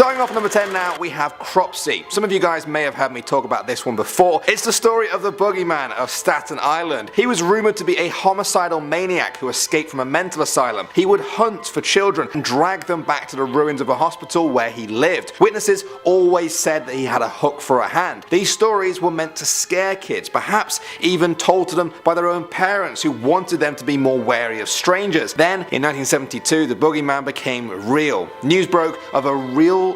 Starting off at number 10 now, we have Cropsey. Some of you guys may have heard me talk about this one before. It's the story of the boogeyman of Staten Island. He was rumored to be a homicidal maniac who escaped from a mental asylum. He would hunt for children and drag them back to the ruins of a hospital where he lived. Witnesses always said that he had a hook for a hand. These stories were meant to scare kids, perhaps even told to them by their own parents who wanted them to be more wary of strangers. Then, in 1972, the boogeyman became real. News broke of a real-life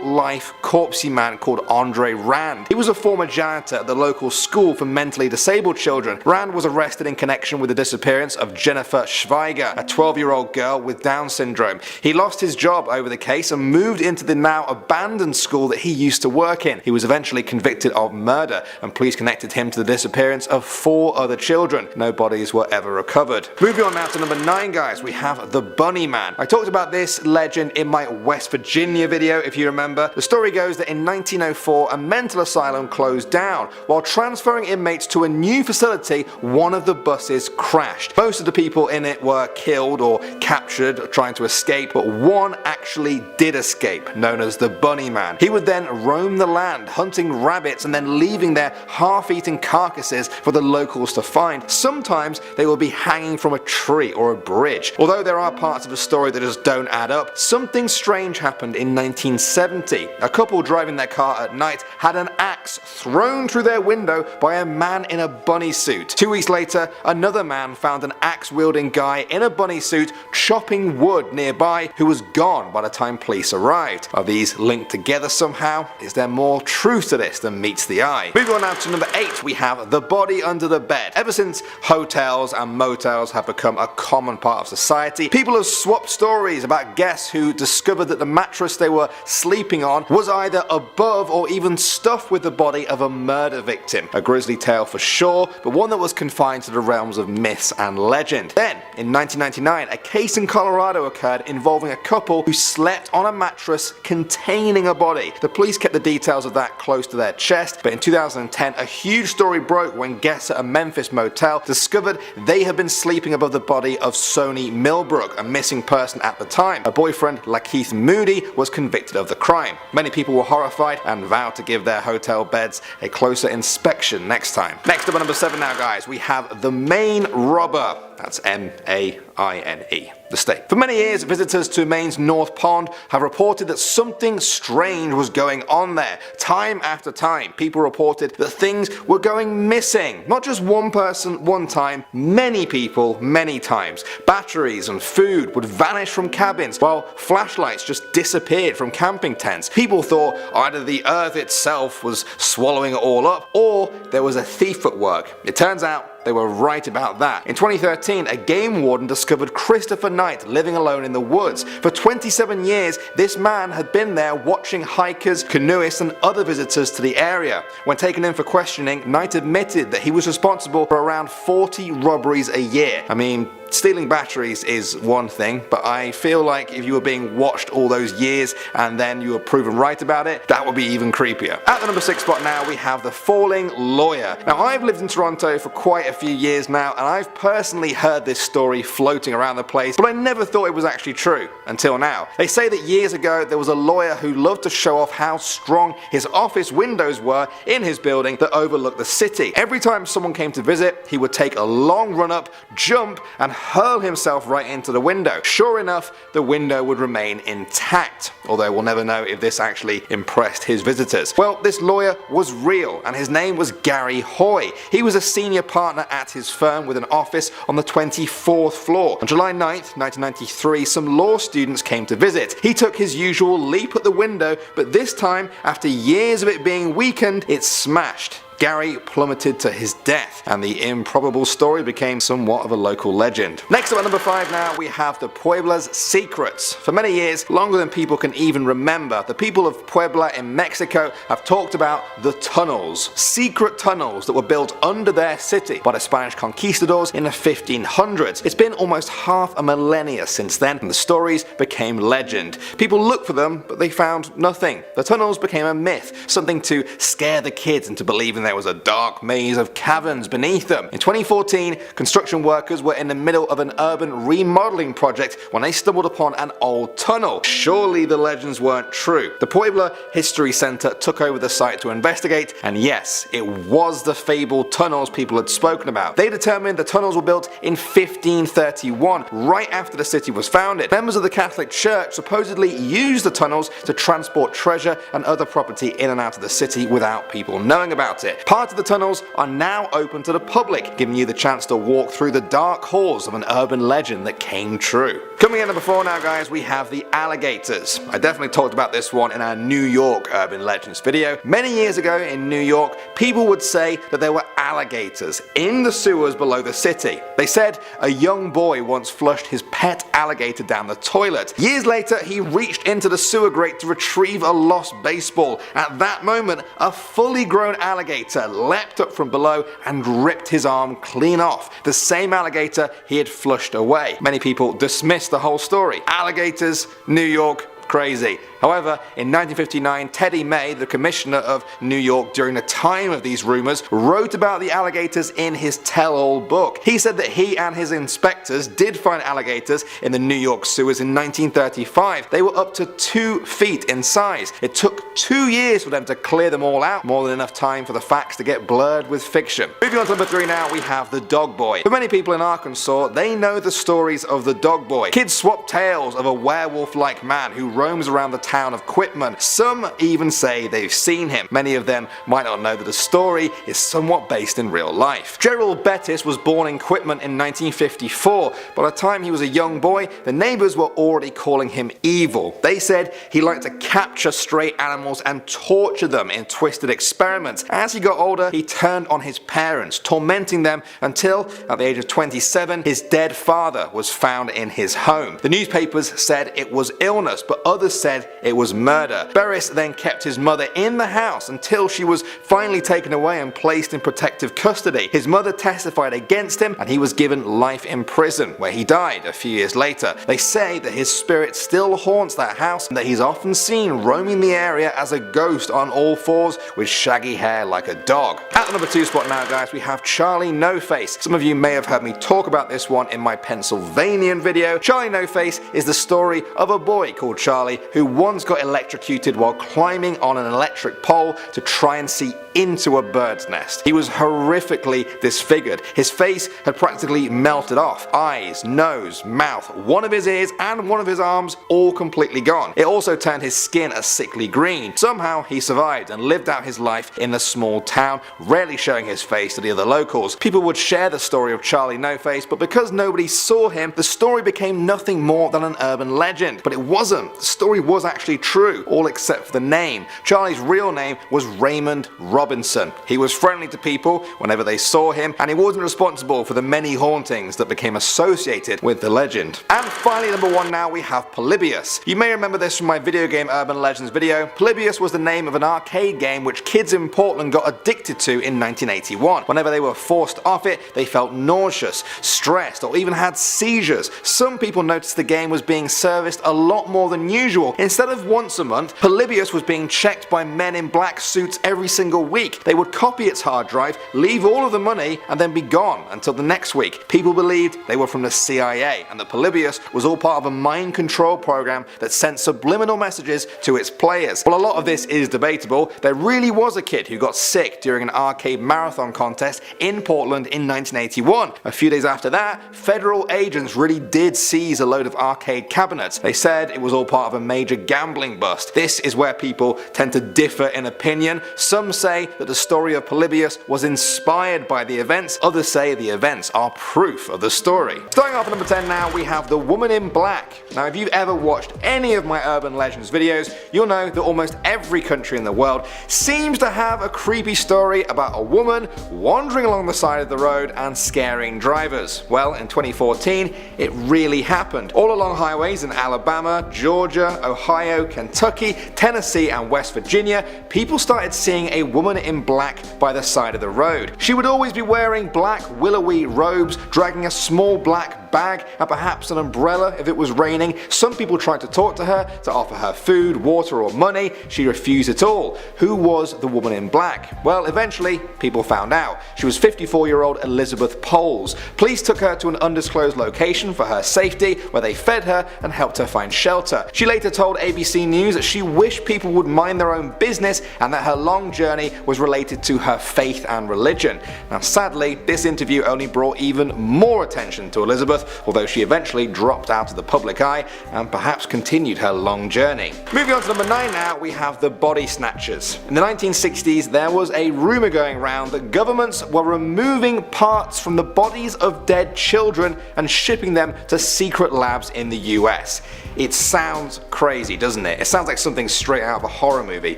corpsey man called Andre Rand. He was a former janitor at the local school for mentally disabled children. Rand was arrested in connection with the disappearance of Jennifer Schweiger, a 12-year-old girl with Down syndrome. He lost his job over the case and moved into the now abandoned school that he used to work in. He was eventually convicted of murder, and police connected him to the disappearance of 4 other children. No bodies were ever recovered. Moving on now to number 9, guys, we have the Bunny Man. I talked about this legend in my West Virginia video, if you remember. The story goes that in 1904 a mental asylum closed down. While transferring inmates to a new facility, one of the buses crashed. Most of the people in it were killed or captured trying to escape, but one actually did escape, known as the Bunny Man. He would then roam the land hunting rabbits and then leaving their half-eaten carcasses for the locals to find. Sometimes they will be hanging from a tree or a bridge. Although there are parts of the story that just don't add up, something strange happened in 1970. A couple driving their car at night had an axe thrown through their window by a man in a bunny suit. 2 weeks later, another man found an axe-wielding guy in a bunny suit chopping wood nearby who was gone by the time police arrived. Are these linked together somehow? Is there more truth to this than meets the eye? Moving on now to number 8, we have the body under the bed. Ever since hotels and motels have become a common part of society, people have swapped stories about guests who discovered that the mattress they were sleeping on was either above or even stuffed with the body of a murder victim. A grisly tale for sure, but one that was confined to the realms of myths and legend. Then, in 1999, a case in Colorado occurred involving a couple who slept on a mattress containing a body. The police kept the details of that close to their chest, but in 2010 a huge story broke when guests at a Memphis motel discovered they had been sleeping above the body of Sony Millbrook, a missing person at the time. Her boyfriend, Lakeith Moody, was convicted of the crime. Many people were horrified and vowed to give their hotel beds a closer inspection next time. Next up at number 7 now, guys, we have the Maine Robber. That's M-A-I-N-E. The state. For many years, visitors to Maine's North Pond have reported that something strange was going on there. Time after time, people reported that things were going missing. Not just one person, one time, many people, many times. Batteries and food would vanish from cabins, while flashlights just disappeared from camping tents. People thought either the earth itself was swallowing it all up, or there was a thief at work. It turns out they were right about that. In 2013, a game warden discovered Christopher Knight living alone in the woods. For 27 years, this man had been there watching hikers, canoeists and other visitors to the area. When taken in for questioning, Knight admitted that he was responsible for around 40 robberies a year. I mean, stealing batteries is one thing, but I feel like if you were being watched all those years and then you were proven right about it, that would be even creepier. At the number 6 spot now, we have the Falling Lawyer. Now, I've lived in Toronto for quite a few years now, and I've personally heard this story floating around the place, but I never thought it was actually true until now. They say that years ago there was a lawyer who loved to show off how strong his office windows were in his building that overlooked the city. Every time someone came to visit, he would take a long run up, jump, and hurl himself right into the window. Sure enough, the window would remain intact, although we'll never know if this actually impressed his visitors. Well, this lawyer was real, and his name was Gary Hoy. He was a senior partner at his firm with an office on the 24th floor. On July 9th, 1993, some law students came to visit. He took his usual leap at the window, but this time, after years of it being weakened, it smashed. Gary plummeted to his death, and the improbable story became somewhat of a local legend. Next up at number 5 now, we have the Puebla's secrets. For many years, longer than people can even remember, the people of Puebla in Mexico have talked about the tunnels. Secret tunnels that were built under their city by the Spanish conquistadors in the 1500s. It's been almost half a millennia since then, and the stories became legend. People looked for them, but they found nothing. The tunnels became a myth, something to scare the kids into believing there was a dark maze of caverns beneath them. In 2014, construction workers were in the middle of an urban remodeling project when they stumbled upon an old tunnel. Surely the legends weren't true. The Puebla History Center took over the site to investigate, and yes, it was the fabled tunnels people had spoken about. They determined the tunnels were built in 1531, right after the city was founded. Members of the Catholic Church supposedly used the tunnels to transport treasure and other property in and out of the city without people knowing about it. Part of the tunnels are now open to the public, giving you the chance to walk through the dark halls of an urban legend that came true. Coming in number 4 now, guys, we have the alligators. I definitely talked about this one in our New York urban legends video. Many years ago in New York, people would say that there were alligators in the sewers below the city. They said a young boy once flushed his pet alligator down the toilet. Years later, he reached into the sewer grate to retrieve a lost baseball. At that moment, a fully grown alligator leapt up from below and ripped his arm clean off, the same alligator he had flushed away. Many people dismissed the whole story. Alligators, New York, crazy. However, in 1959, Teddy May, the commissioner of New York during the time of these rumors, wrote about the alligators in his tell-all book. He said that he and his inspectors did find alligators in the New York sewers in 1935. They were up to 2 feet in size. It took 2 years for them to clear them all out, more than enough time for the facts to get blurred with fiction. Moving on to number 3 now, we have the dog boy. For many people in Arkansas, they know the stories of the dog boy. Kids swap tales of a werewolf-like man who roams around the town of Quitman. Some even say they've seen him. Many of them might not know that the story is somewhat based in real life. Gerald Bettis was born in Quitman in 1954. By the time he was a young boy, the neighbors were already calling him evil. They said he liked to capture stray animals and torture them in twisted experiments. As he got older, he turned on his parents, tormenting them until, at the age of 27, his dead father was found in his home. The newspapers said it was illness, but others said it was murder. Bettis then kept his mother in the house until she was finally taken away and placed in protective custody. His mother testified against him and he was given life in prison, where he died a few years later. They say that his spirit still haunts that house and that he's often seen roaming the area as a ghost on all fours with shaggy hair like a dog. At the number 2 spot now, guys, we have Charlie No Face. Some of you may have heard me talk about this one in my Pennsylvanian video. Charlie No Face is the story of a boy called Charlie who once got electrocuted while climbing on an electric pole to try and see into a bird's nest. He was horrifically disfigured. His face had practically melted off. Eyes, nose, mouth, one of his ears and one of his arms all completely gone. It also turned his skin a sickly green. Somehow he survived and lived out his life in the small town, rarely showing his face to the other locals. People would share the story of Charlie No Face, but because nobody saw him, the story became nothing more than an urban legend. But it wasn't. The story was actually true, all except for the name. Charlie's real name was Raymond Robinson. He was friendly to people whenever they saw him, and he wasn't responsible for the many hauntings that became associated with the legend. And finally, number 1 now, we have Polybius. You may remember this from my video game urban legends video. Polybius was the name of an arcade game which kids in Portland got addicted to in 1981. Whenever they were forced off it, they felt nauseous, stressed, or even had seizures. Some people noticed the game was being serviced a lot more than usual. Instead of once a month, Polybius was being checked by men in black suits every single week. They would copy its hard drive, leave all of the money, and then be gone until the next week. People believed they were from the CIA and that Polybius was all part of a mind control program that sent subliminal messages to its players. While a lot of this is debatable, there really was a kid who got sick during an arcade marathon contest in Portland in 1981. A few days after that, federal agents really did seize a load of arcade cabinets. They said it was all part of a major gambling bust. This is where people tend to differ in opinion. Some say that the story of Polybius was inspired by the events, others say the events are proof of the story. Starting off at number 10 now, we have the Woman in Black. Now if you've ever watched any of my urban legends videos, you'll know that almost every country in the world seems to have a creepy story about a woman wandering along the side of the road and scaring drivers. Well, in 2014, it really happened. All along highways in Alabama, Georgia, Ohio, Kentucky, Tennessee and West Virginia, people started seeing a woman in black by the side of the road. She would always be wearing black willowy robes, dragging a small black bag and perhaps an umbrella if it was raining. Some people tried to talk to her, to offer her food, water or money. She refused it all. Who was the woman in black? Well, eventually people found out. She was 54-year-old Elizabeth Poles. Police took her to an undisclosed location for her safety, where they fed her and helped her find shelter. She later told ABC News that she wished people would mind their own business and that her long journey was related to her faith and religion. Now sadly, this interview only brought even more attention to Elizabeth, although she eventually dropped out of the public eye and perhaps continued her long journey. Moving on to number 9 now, we have the body snatchers. In the 1960s, there was a rumour going around that governments were removing parts from the bodies of dead children and shipping them to secret labs in the US. It sounds crazy, doesn't it? It sounds like something straight out of a horror movie,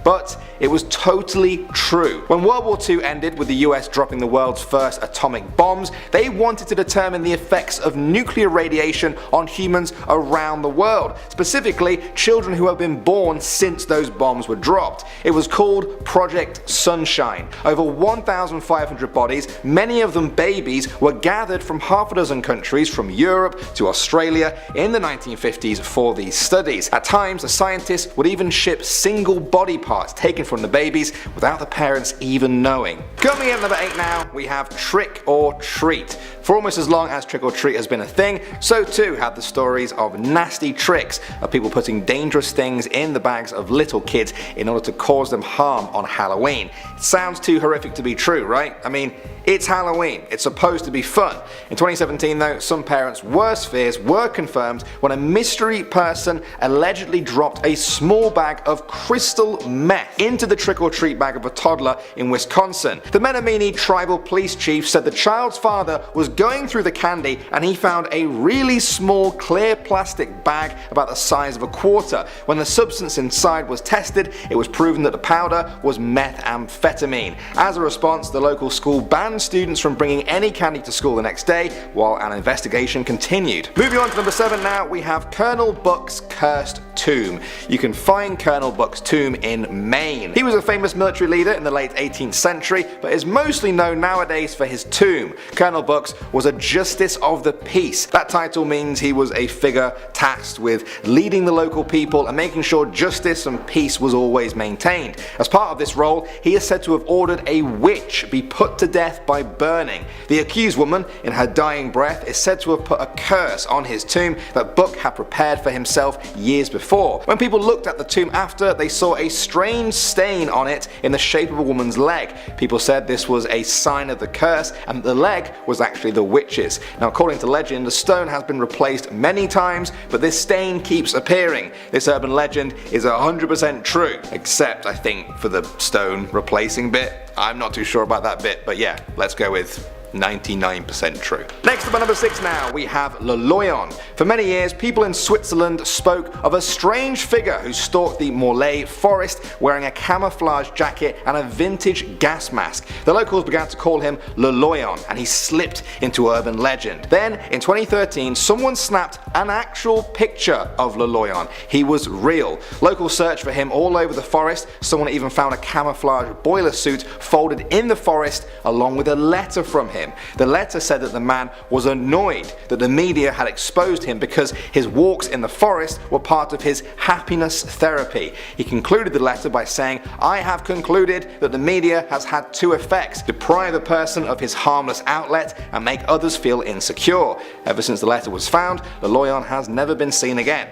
but it was totally true. When World War II ended with the US dropping the world's first atomic bombs, they wanted to determine the effects of nuclear radiation on humans around the world, specifically children who have been born since those bombs were dropped. It was called Project Sunshine. Over 1,500 bodies, many of them babies, were gathered from half a dozen countries from Europe to Australia in the 1950s for these studies. At times, the scientists would even ship single body parts taken from the babies without the parents even knowing. Coming in at number 8 now, we have Trick or Treat. For almost as long as trick or treat has been a thing, so too have the stories of nasty tricks of people putting dangerous things in the bags of little kids in order to cause them harm on Halloween. It sounds too horrific to be true, right? I mean, it's Halloween, it's supposed to be fun. In 2017 though, some parents' worst fears were confirmed when a mystery person allegedly dropped a small bag of crystal meth into the trick-or-treat bag of a toddler in Wisconsin. The Menominee tribal police chief said the child's father was going through the candy and he found a really small clear plastic bag about the size of a quarter. When the substance inside was tested, it was proven that the powder was methamphetamine. As a response, the local school banned students from bringing any candy to school the next day while an investigation continued. Moving on to number 7 now, we have Colonel Buck's cursed tomb. You can find Colonel Buck's tomb in Maine. He was a famous military leader in the late 18th century, but is mostly known nowadays for his tomb. Colonel Buck was a Justice of the Peace. That title means he was a figure tasked with leading the local people and making sure justice and peace was always maintained. As part of this role, he is said to have ordered a witch be put to death by burning. The accused woman, in her dying breath, is said to have put a curse on his tomb that Buck had prepared for himself years before. When people looked at the tomb after, they saw a strange stain on it in the shape of a woman's leg. People said this was a sign of the curse and the leg was actually the witch's. Now according to legend, the stone has been replaced many times, but this stain keeps appearing. This urban legend is 100% true, except I think for the stone replacing bit. I'm not too sure about that bit, but yeah, let's go with 99% true. Next up at number 6 now, we have Le Loyon. For many years, people in Switzerland spoke of a strange figure who stalked the Morlaix forest wearing a camouflage jacket and a vintage gas mask. The locals began to call him Le Loyon, and he slipped into urban legend. Then, in 2013, someone snapped an actual picture of Le Loyon. He was real. Locals searched for him all over the forest. Someone even found a camouflage boiler suit folded in the forest along with a letter from him. The letter said that the man was annoyed that the media had exposed him because his walks in the forest were part of his happiness therapy. He concluded the letter by saying, "I have concluded that the media has had two effects: deprive a person of his harmless outlet and make others feel insecure." Ever since the letter was found, Le Loyon has never been seen again.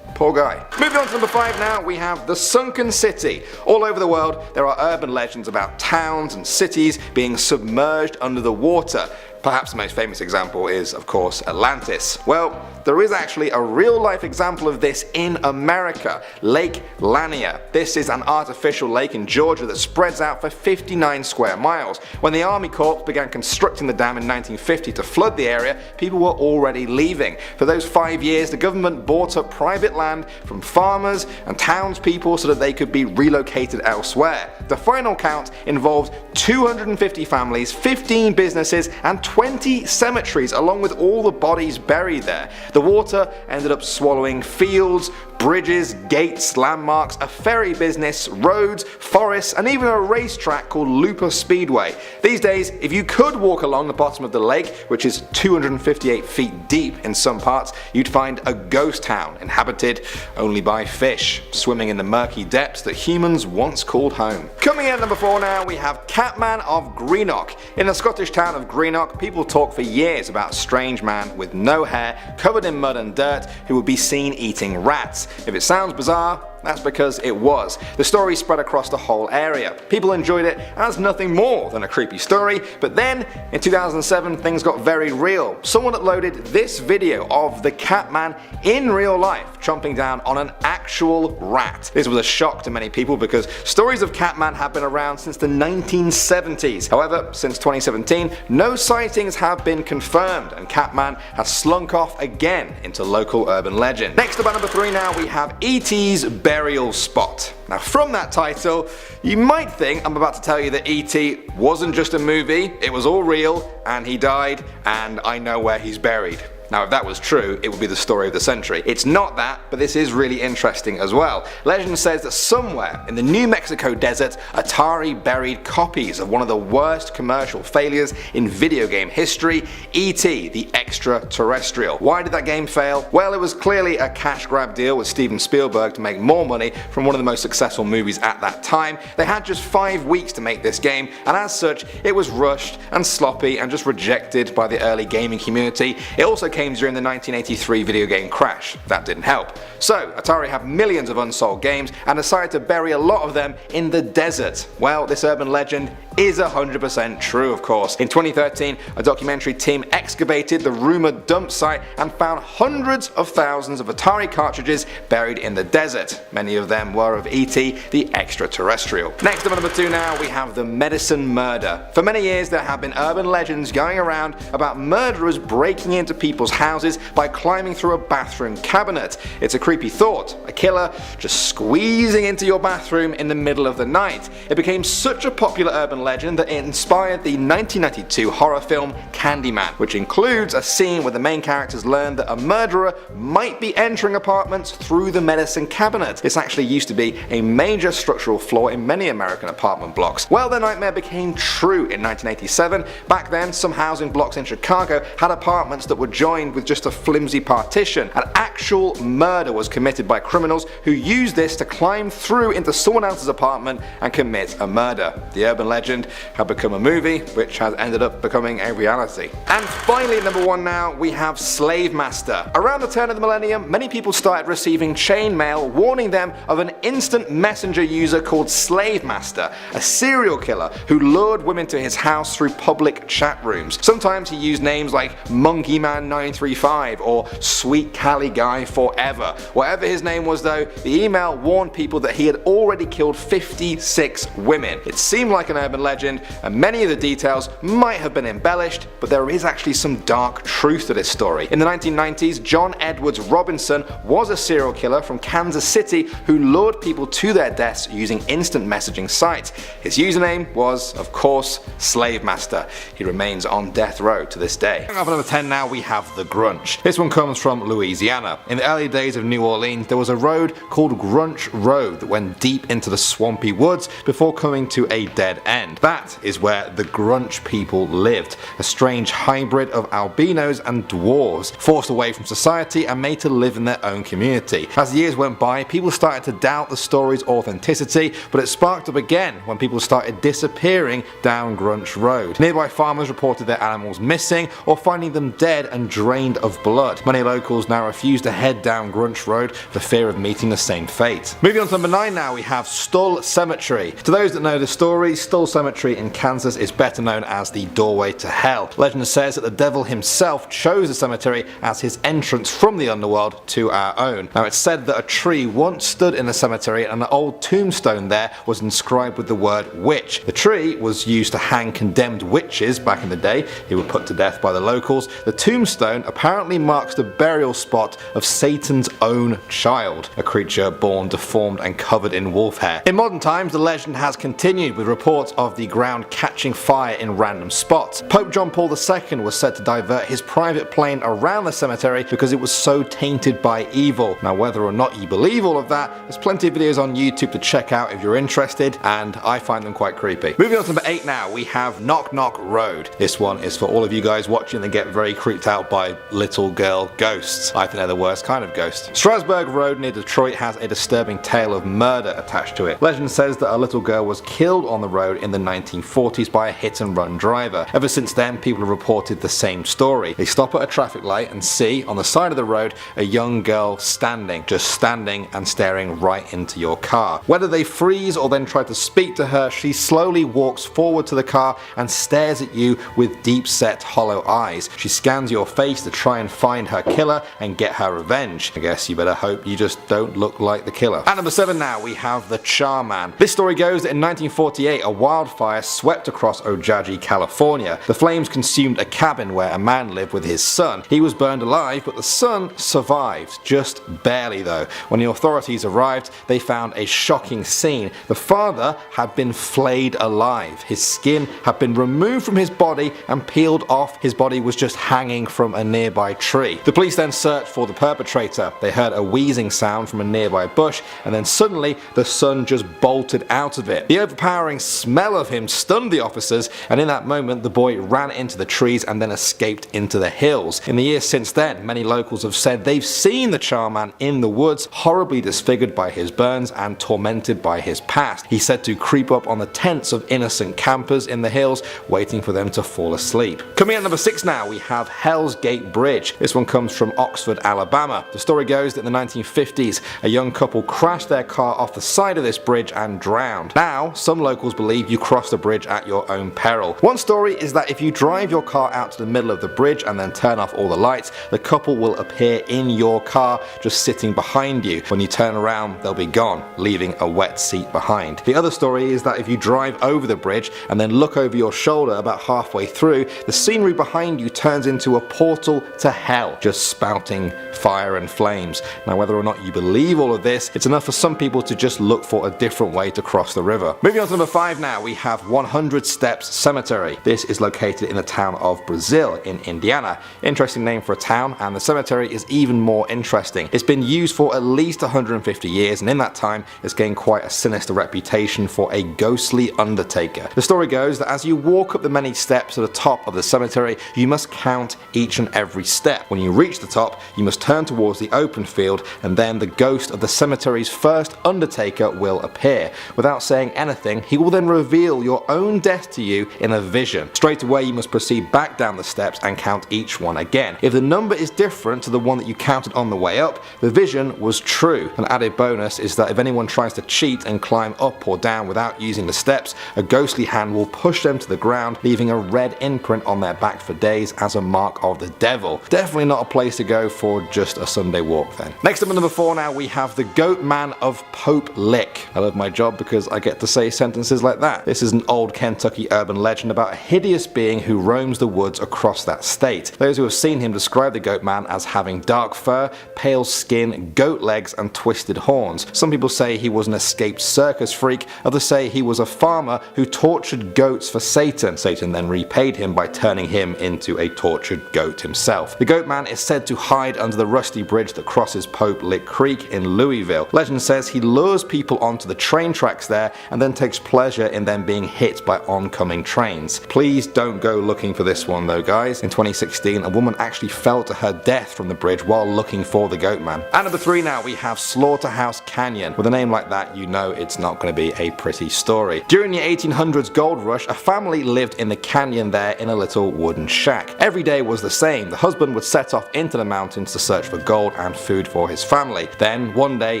Poor guy. Moving on to number 5 now, we have the Sunken City. All over the world, there are urban legends about towns and cities being submerged under the water. Perhaps the most famous example is, of course, Atlantis. Well, there is actually a real-life example of this in America, Lake Lanier. This is an artificial lake in Georgia that spreads out for 59 square miles. When the Army Corps began constructing the dam in 1950 to flood the area, people were already leaving. For those 5 years, the government bought up private land from farmers and townspeople so that they could be relocated elsewhere. The final count involved 250 families, 15 businesses, and 20 cemeteries along with all the bodies buried there. The water ended up swallowing fields, bridges, gates, landmarks, a ferry business, roads, forests, and even a racetrack called Looper Speedway. These days, if you could walk along the bottom of the lake, which is 258 feet deep in some parts, you'd find a ghost town inhabited only by fish, swimming in the murky depths that humans once called home. Coming in at number 4 now, we have Catman of Greenock. In the Scottish town of Greenock, people talk for years about a strange man with no hair, covered in mud and dirt, who would be seen eating rats. If it sounds bizarre, that's because it was. The story spread across the whole area. People enjoyed it as nothing more than a creepy story, but then in 2007 things got very real. Someone uploaded this video of the Catman in real life chomping down on an actual rat. This was a shock to many people because stories of Catman have been around since the 1970s. However, since 2017, no sightings have been confirmed and Catman has slunk off again into local urban legend. Next up at number 3 now, we have E.T.'s burial spot. Now from that title, you might think I'm about to tell you that E.T. wasn't just a movie, it was all real, and he died, and I know where he's buried. Now if that was true, it would be the story of the century. It's not that, but this is really interesting as well. Legend says that somewhere in the New Mexico desert, Atari buried copies of one of the worst commercial failures in video game history, E.T. the Extraterrestrial. Why did that game fail? Well, it was clearly a cash grab deal with Steven Spielberg to make more money from one of the most successful movies at that time. They had just 5 weeks to make this game, and as such, it was rushed and sloppy and just rejected by the early gaming community. It also came during the 1983 video game crash. That didn't help. So Atari have millions of unsold games and decided to bury a lot of them in the desert. Well, this urban legend is 100% true, of course. In 2013, a documentary team excavated the rumored dump site and found hundreds of thousands of Atari cartridges buried in the desert. Many of them were of E.T. the Extraterrestrial. Next up at number 2 now, we have the Medicine Murder. For many years there have been urban legends going around about murderers breaking into people's houses by climbing through a bathroom cabinet. It's a creepy thought, a killer just squeezing into your bathroom in the middle of the night. It became such a popular urban legend that it inspired the 1992 horror film Candyman, which includes a scene where the main characters learn that a murderer might be entering apartments through the medicine cabinet. This actually used to be a major structural flaw in many American apartment blocks. Well, the nightmare became true in 1987. Back then, some housing blocks in Chicago had apartments that were joined with just a flimsy partition. An actual murder was committed by criminals who used this to climb through into someone else's apartment and commit a murder. The urban legend had become a movie, which has ended up becoming a reality. And finally, at number 1 now, we have Slave Master. Around the turn of the millennium, many people started receiving chain mail warning them of an instant messenger user called Slave Master, a serial killer who lured women to his house through public chat rooms. Sometimes he used names like Monkey Man 935 or Sweet Cali Guy Forever. Whatever his name was though, the email warned people that he had already killed 56 women. It seemed like an urban legend, and many of the details might have been embellished, but there is actually some dark truth to this story. In the 1990s, John Edwards Robinson was a serial killer from Kansas City who lured people to their deaths using instant messaging sites. His username was, of course, Slave Master. He remains on death row to this day. Up at number 10 now, we have the Grunch. This one comes from Louisiana. In the early days of New Orleans, there was a road called Grunch Road that went deep into the swampy woods before coming to a dead end. That is where the Grunch people lived, a strange hybrid of albinos and dwarves, forced away from society and made to live in their own community. As the years went by, people started to doubt the story's authenticity, but it sparked up again when people started disappearing down Grunch Road. Nearby farmers reported their animals missing or finding them dead and drained of blood. Many locals now refuse to head down Grunch Road for fear of meeting the same fate. Moving on to number 9 now, we have Stull Cemetery. To those that know the story, Stull Cemetery in Kansas is better known as the doorway to hell. Legend says that the devil himself chose the cemetery as his entrance from the underworld to our own. Now it's said that a tree once stood in the cemetery and an old tombstone there was inscribed with the word witch. The tree was used to hang condemned witches back in the day who were put to death by the locals. The tombstone tombstone apparently marks the burial spot of Satan's own child, a creature born deformed and covered in wolf hair. In modern times, the legend has continued with reports of the ground catching fire in random spots. Pope John Paul II was said to divert his private plane around the cemetery because it was so tainted by evil. Now, whether or not you believe all of that, there's plenty of videos on YouTube to check out if you're interested, and I find them quite creepy. Moving on to number 8 now, we have Knock Knock Road. This one is for all of you guys watching that get very creeped out by little girl ghosts. I think they're the worst kind of ghost. Strasburg Road near Detroit has a disturbing tale of murder attached to it. Legend says that a little girl was killed on the road in the 1940s by a hit and run driver. Ever since then, people have reported the same story. They stop at a traffic light and see on the side of the road a young girl standing, just standing and staring right into your car. Whether they freeze or then try to speak to her, she slowly walks forward to the car and stares at you with deep set hollow eyes. She scans your face to try and find her killer and get her revenge. I guess you better hope you just don't look like the killer. At number 7 now, we have the Charman. This story goes that in 1948 a wildfire swept across Ojai, California. The flames consumed a cabin where a man lived with his son. He was burned alive, but the son survived, just barely though. When the authorities arrived, they found a shocking scene. The father had been flayed alive. His skin had been removed from his body and peeled off. His body was just hanging from a nearby tree. The police then searched for the perpetrator. They heard a wheezing sound from a nearby bush, and then suddenly the son just bolted out of it. The overpowering smell of him stunned the officers, and in that moment the boy ran into the trees and then escaped into the hills. In the years since then, many locals have said they've seen the Charman in the woods, horribly disfigured by his burns and tormented by his past. He's said to creep up on the tents of innocent campers in the hills, waiting for them to fall asleep. Coming at number 6 now, we have Hell's Gate Bridge. This one comes from Oxford, Alabama. The story goes that in the 1950s, a young couple crashed their car off the side of this bridge and drowned. Now, some locals believe you cross the bridge at your own peril. One story is that if you drive your car out to the middle of the bridge and then turn off all the lights, the couple will appear in your car just sitting behind you. When you turn around, they'll be gone, leaving a wet seat behind. The other story is that if you drive over the bridge and then look over your shoulder about halfway through, the scenery behind you turns into a portal to hell, just spouting fire and flames. Now, whether or not you believe all of this, it's enough for some people to just look for a different way to cross the river. Moving on to number 5 now, we have 100 Steps Cemetery. This is located in the town of Brazil in Indiana. Interesting name for a town, and the cemetery is even more interesting. It's been used for at least 150 years, and in that time it's gained quite a sinister reputation for a ghostly undertaker. The story goes that as you walk up the many steps to the top of the cemetery, you must count each and every step. When you reach the top, you must turn towards the open field, and then the ghost of the cemetery's first undertaker will appear. Without saying anything, he will then reveal your own death to you in a vision. Straight away, you must proceed back down the steps and count each one again. If the number is different to the one that you counted on the way up, the vision was true. An added bonus is that if anyone tries to cheat and climb up or down without using the steps, a ghostly hand will push them to the ground, leaving a red imprint on their back for days as a mark of the devil. Definitely not a place to go for just a Sunday walk then. Next up at number 4 now, we have the Goat Man of Pope Lick. I love my job because I get to say sentences like that. This is an old Kentucky urban legend about a hideous being who roams the woods across that state. Those who have seen him describe the Goat Man as having dark fur, pale skin, goat legs and twisted horns. Some people say he was an escaped circus freak, others say he was a farmer who tortured goats for Satan. Satan then repaid him by turning him into a tortured goat himself. The Goat Man is said to hide under the rusty bridge that crosses Pope Lick Creek in Louisville. Legend says he lures people onto the train tracks there and then takes pleasure in them being hit by oncoming trains. Please don't go looking for this one though, guys. In 2016, a woman actually fell to her death from the bridge while looking for the Goat Man. At number 3 now, we have Slaughterhouse Canyon. With a name like that, you know it's not going to be a pretty story. During the 1800s gold rush, a family lived in the canyon there in a little wooden shack. Every day was the same. The husband would set off into the mountains to search for gold and food for his family. Then one day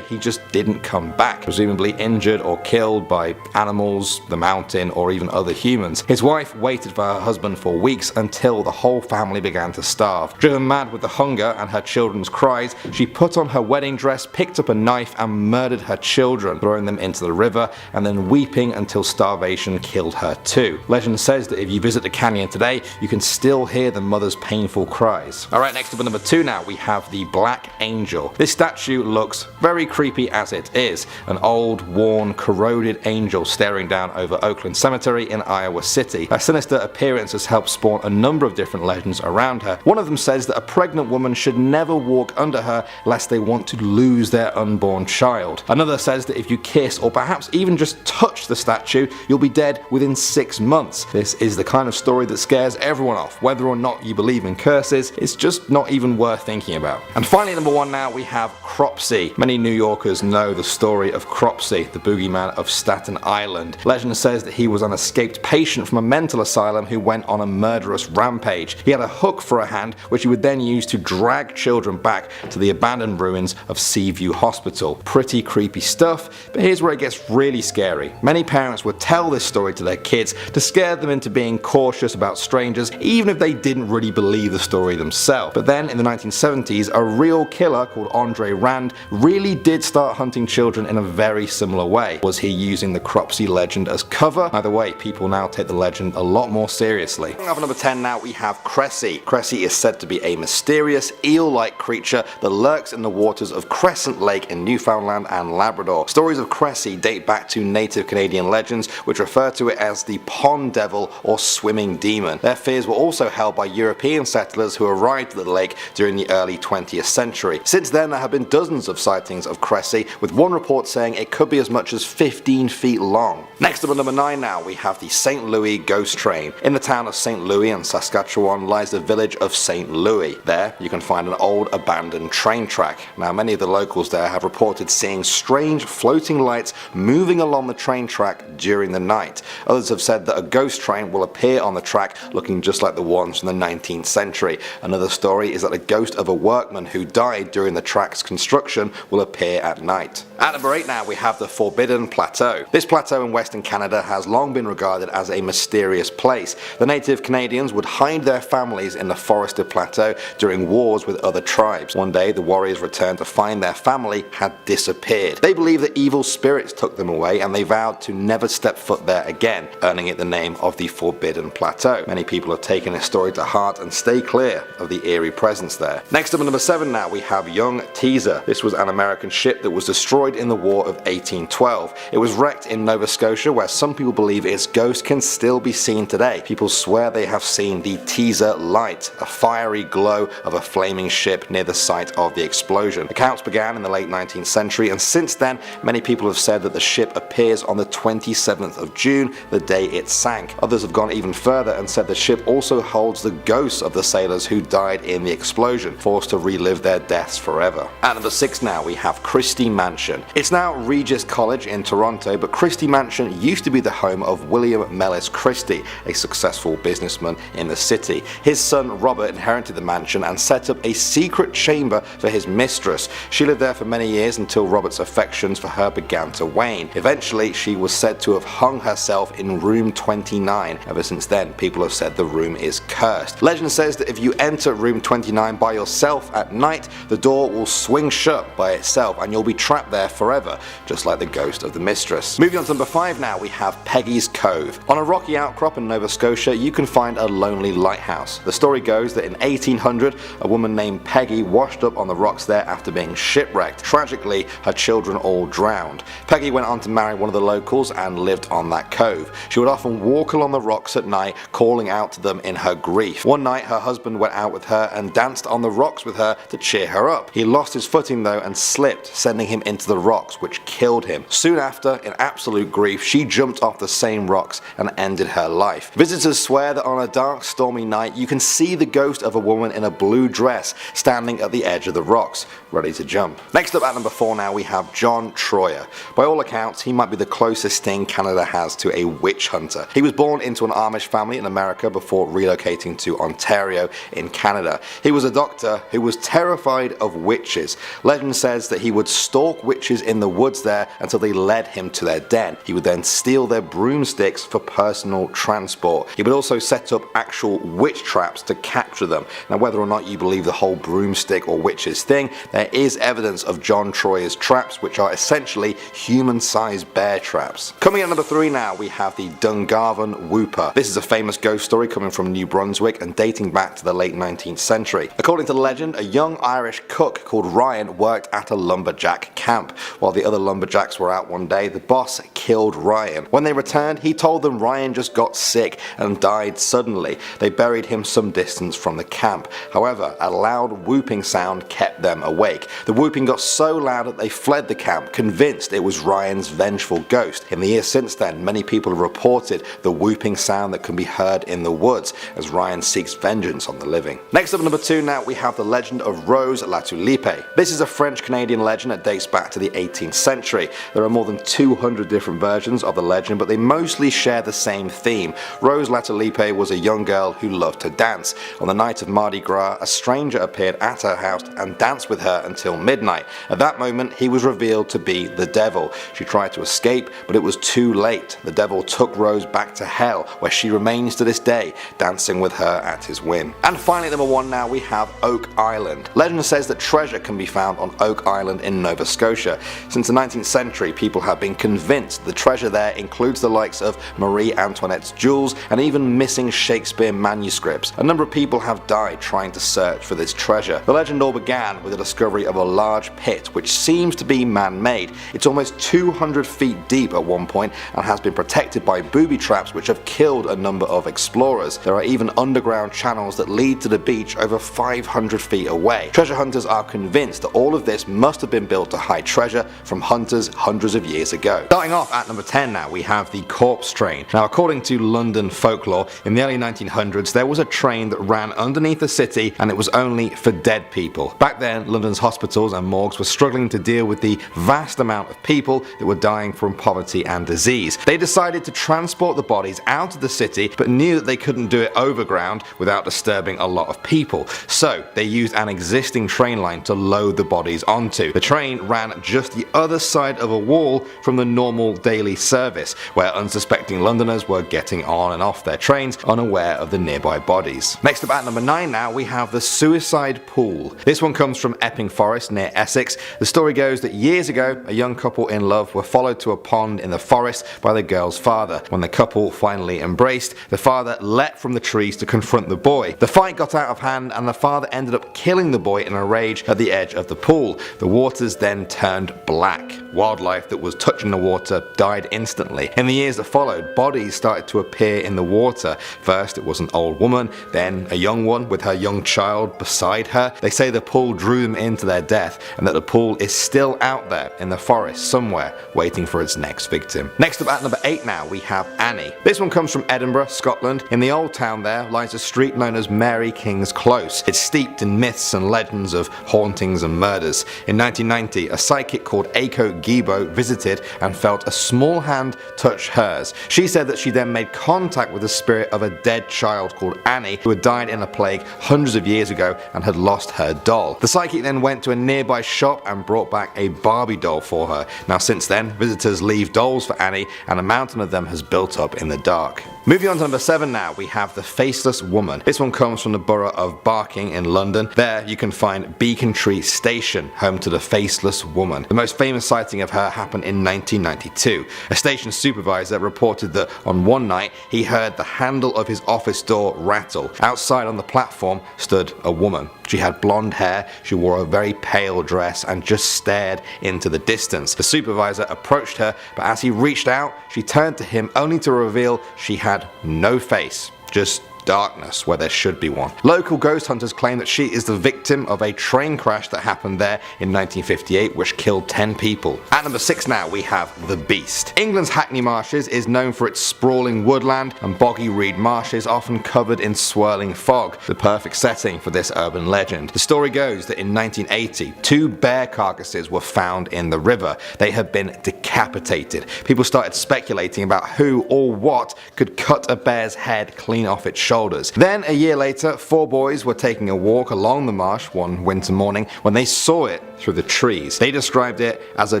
he just didn't come back, presumably injured or killed by animals, the mountain, or even other humans. His wife waited for her husband for weeks until the whole family began to starve. Driven mad with the hunger and her children's cries, she put on her wedding dress, picked up a knife and murdered her children, throwing them into the river and then weeping until starvation killed her too. Legend says that if you visit the canyon today, you can still hear the mother's painful pitiful cries. Alright, next up at number 2 now, we have the Black Angel. This statue looks very creepy as it is. An old, worn, corroded angel staring down over Oakland Cemetery in Iowa City. Her sinister appearance has helped spawn a number of different legends around her. One of them says that a pregnant woman should never walk under her lest they want to lose their unborn child. Another says that if you kiss or perhaps even just touch the statue, you'll be dead within 6 months. This is the kind of story that scares everyone off. Whether or not you believe in curses, it's just not even worth thinking about. And finally, number 1 now, we have Cropsey. Many New Yorkers know the story of Cropsey, the boogeyman of Staten Island. Legend says that he was an escaped patient from a mental asylum who went on a murderous rampage. He had a hook for a hand, which he would then use to drag children back to the abandoned ruins of Seaview Hospital. Pretty creepy stuff, but here's where it gets really scary. Many parents would tell this story to their kids to scare them into being cautious about strangers, even if they didn't really believe the story themselves. But then in the 1970s, a real killer called Andre Rand really did start hunting children in a very similar way. Was he using the Cropsey legend as cover? Either way, people now take the legend a lot more seriously. At number 10 now, we have Cressy. Cressy is said to be a mysterious, eel-like creature that lurks in the waters of Crescent Lake in Newfoundland and Labrador. Stories of Cressy date back to native Canadian legends, which refer to it as the pond devil or swimming demon. Their fears were also held by European settlers who arrived at the lake during the early 20th century. Since then, there have been dozens of sightings of Cressy, with one report saying it could be as much as 15 feet long. Next up at number 9 now, we have the St. Louis Ghost Train. In the town of St. Louis in Saskatchewan lies the village of St. Louis. There, you can find an old abandoned train track. Now, many of the locals there have reported seeing strange floating lights moving along the train track during the night. Others have said that a ghost train will appear on the track looking just like the ones from the 19th century. Another story is that the ghost of a workman who died during the track's construction will appear at night. At number 8 now, we have the Forbidden Plateau. This plateau in Western Canada has long been regarded as a mysterious place. The native Canadians would hide their families in the forested plateau during wars with other tribes. One day, the warriors returned to find their family had disappeared. They believe that evil spirits took them away, and they vowed to never step foot there again, earning it the name of the Forbidden Plateau. Many people have taken this story to heart and stay clear of the eerie presence there. Next up at number 7 now, we have Young Teaser. This was an American ship that was destroyed in the War of 1812. It was wrecked in Nova Scotia, where some people believe its ghost can still be seen today. People swear they have seen the Teaser light, a fiery glow of a flaming ship near the site of the explosion. Accounts began in the late 19th century, and since then, many people have said that the ship appears on the 27th of June, the day it sank. Others have gone even further and said the ship also holds the ghosts of the sailors who died in the explosion, forced to relive their deaths forever. At number 6 now, we have Christie Mansion. It's now Regis College in Toronto, but Christie Mansion used to be the home of William Mellis Christie, a successful businessman in the city. His son Robert inherited the mansion and set up a secret chamber for his mistress. She lived there for many years until Robert's affections for her began to wane. Eventually, she was said to have hung herself in room 29. Ever since then, people have said the room is cursed. Legend says that if you enter room 29 by yourself at night, the door will swing shut by itself and you'll be trapped there forever, just like the ghost of the mistress. Moving on to number 5 now, we have Peggy's Cove. On a rocky outcrop in Nova Scotia, you can find a lonely lighthouse. The story goes that in 1800, a woman named Peggy washed up on the rocks there after being shipwrecked. Tragically, her children all drowned. Peggy went on to marry one of the locals and lived on that cove. She would often walk along the rocks at night, calling out to them in her grief. One night, her husband went out with her and danced on the rocks with her to cheer her up. He lost his footing though and slipped, sending him into the rocks, which killed him. Soon after, in absolute grief, she jumped off the same rocks and ended her life. Visitors swear that on a dark, stormy night, you can see the ghost of a woman in a blue dress standing at the edge of the rocks, ready to jump. Next up at number 4 now, we have John Troyer. By all accounts, he might be the closest thing Canada has to a witch hunter. He was born into an Amish family in America before relocating to Ontario in Canada. He was a doctor who was terrified of witches. Legend says that he would stalk witches in the woods there until they led him to their den. He would then steal their broomsticks for personal transport. He would also set up actual witch traps to capture them. Now, whether or not you believe the whole broomstick or witches thing, there is evidence of John Troyer's traps, which are essentially human-sized bear traps. Coming at number 3 now, we have the Dungarvan Whooper. This is a famous ghost story coming from New Brunswick and dating back back to the late 19th century. According to legend, a young Irish cook called Ryan worked at a lumberjack camp. While the other lumberjacks were out one day, the boss killed Ryan. When they returned, he told them Ryan just got sick and died suddenly. They buried him some distance from the camp. However, a loud whooping sound kept them awake. The whooping got so loud that they fled the camp, convinced it was Ryan's vengeful ghost. In the years since then, many people have reported the whooping sound that can be heard in the woods as Ryan seeks vengeance on the living. Next up, number 2 now, we have the legend of Rose La Tulipe. This is a French-Canadian legend that dates back to the 18th century. There are more than 200 different versions of the legend, but they mostly share the same theme. Rose La Tulipe was a young girl who loved to dance. On the night of Mardi Gras, a stranger appeared at her house and danced with her until midnight. At that moment, he was revealed to be the devil. She tried to escape, but it was too late. The devil took Rose back to hell, where she remains to this day, dancing with her at his whim. And finally, number 1 now, we have Oak Island. Legend says that treasure can be found on Oak Island in Nova Scotia. Since the 19th century, people have been convinced the treasure there includes the likes of Marie Antoinette's jewels and even missing Shakespeare manuscripts. A number of people have died trying to search for this treasure. The legend all began with the discovery of a large pit which seems to be man-made. It's almost 200 feet deep at one point and has been protected by booby traps which have killed a number of explorers. There are even underground channels that lead to the beach over 500 feet away. Treasure hunters are convinced that all of this must have been built to hide treasure from hunters hundreds of years ago. Starting off at number 10 now, we have the corpse train. Now, according to London folklore, in the early 1900s there was a train that ran underneath the city and it was only for dead people. Back then, London's hospitals and morgues were struggling to deal with the vast amount of people that were dying from poverty and disease. They decided to transport the bodies out of the city, but knew that they couldn't do it overground without disturbing a lot of people. So they used an existing train line to load the bodies onto. The train ran just the other side of a wall from the normal daily service, where unsuspecting Londoners were getting on and off their trains unaware of the nearby bodies. Next up at number 9 now, we have the suicide pool. This one comes from Epping Forest near Essex. The story goes that years ago, a young couple in love were followed to a pond in the forest by the girl's father. When the couple finally embraced, the father leapt from the trees to confront the boy. The fight got out of hand and the father ended up killing the boy in a rage at the edge of the pool. The waters then turned black. Wildlife that was touching the water died instantly. In the years that followed, bodies started to appear in the water. First it was an old woman, then a young one with her young child beside her. They say the pool drew them into their death and that the pool is still out there in the forest somewhere waiting for its next victim. Next up at number 8 now, we have Annie. This one comes from Edinburgh, Scotland. In the old town there lies a street known as Mary King's Close. It's steeped in myths and legends of hauntings and murders. In 1990, a psychic called Aiko Gibo visited and felt a small hand touch hers. She said that she then made contact with the spirit of a dead child called Annie who had died in a plague hundreds of years ago and had lost her doll. The psychic then went to a nearby shop and brought back a Barbie doll for her. Now since then, visitors leave dolls for Annie and a mountain of them has built up in the dark. Moving on to number 7 now, we have the Faceless Woman. This one comes from the borough of Barking in London. There you can find Beacon Tree Station, home to the Faceless Woman. The most famous sighting of her happened in 1992. A station supervisor reported that on one night he heard the handle of his office door rattle. Outside on the platform stood a woman. She had blonde hair, she wore a very pale dress and just stared into the distance. The supervisor approached her, but as he reached out, she turned to him only to reveal she had no face, just darkness where there should be one. Local ghost hunters claim that she is the victim of a train crash that happened there in 1958 which killed 10 people. At number 6 now, we have the Beast. England's Hackney Marshes is known for its sprawling woodland and boggy reed marshes often covered in swirling fog, the perfect setting for this urban legend. The story goes that in 1980, 2 bear carcasses were found in the river. They had been decapitated. People started speculating about who or what could cut a bear's head clean off its shoulders. Then a year later, 4 boys were taking a walk along the marsh one winter morning when they saw it through the trees. They described it as a